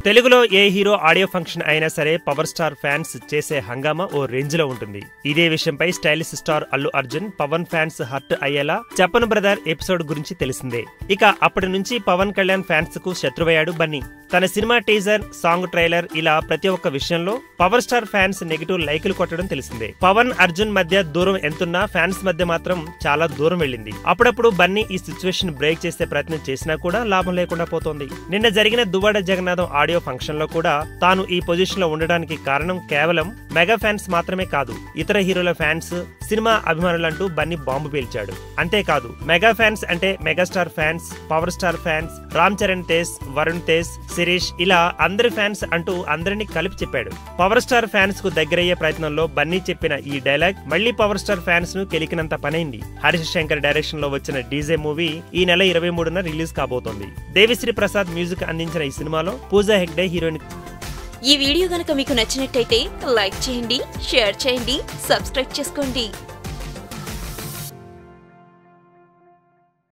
తెలుగులో ఏ hero audio function అయినా సరే పవర్ స్టార్ ఫ్యాన్స్ చేసే హంగామా ఓ రేంజ్ లో ఉంటుంది. ఇదే విషయంపై stylish star Allu Arjun Pawan fans hurt అయ్యేలా చెప్పను బ్రదర్ ఎపిసోడ్ గురించి తెలిసిందే. ఇక అప్పటి నుంచి పవన్ కళ్యాణ్ ఫ్యాన్స్ కు శత్రువయ్యాడు బన్నీ. తన సినిమా టీజర్, సాంగ్ ట్రైలర్ ఇలా ప్రతి ఒక్క విషయంలో పవర్ స్టార్ ఫ్యాన్స్ నెగిటివ్ లైకులు కొట్టడం తెలిసిందే. పవన్ అర్జున్ మధ్య దూరం ఎంతున్నా ఫ్యాన్స్ మధ్య మాత్రం చాలా దూరం వెళ్ళింది. అప్పుడప్పుడు బన్నీ ఈ సిచ్యువేషన్ బ్రేక్ చేసే ప్రయత్నం చేసినా కూడా లాభం లేకుండా పోతోంది. నిన్న జరిగిన దువ్వాడ జగన్నాథం ఆడియో ఫంక్షన్ లో కూడా తాను ఈ పొజిషన్ లో ఉండడానికి కారణం కేవలం మెగా ఫ్యాన్స్ మాత్రమే కాదు, ఇతర హీరోల ఫ్యాన్స్, సినిమా అభిమానులంటూ బన్నీ బాంబు పేల్చాడు. అంతేకాదు మెగా ఫ్యాన్స్ అంటే megastar fans, power star fans, Ram Charan Tej, Varun Tej, Sirish ఇలా అందరి ఫ్యాన్స్ అంటూ అందరినీ కలిపి చెప్పాడు. పవర్ స్టార్ ఫ్యాన్స్ కు దగ్గరయ్యే ప్రయత్నంలో బన్నీ చెప్పిన ఈ డైలాగ్ మళ్లీ పవర్ స్టార్ ఫ్యాన్స్ ను కెలికినంత పనైంది. హరీష్ శంకర్ డైరెక్షన్ లో వచ్చిన డీజే మూవీ ఈ నెల 23న రిలీజ్ కాబోతోంది. దేవిశ్రీ ప్రసాద్ మ్యూజిక్ అందించిన ఈ సినిమాలో పూజా హెగ్డే హీరోయిన్. ఈ వీడియో గనుక మీకు నచ్చినట్టయితే లైక్ చేయండి, షేర్ చేయండి, సబ్స్క్రైబ్ చేసుకోండి.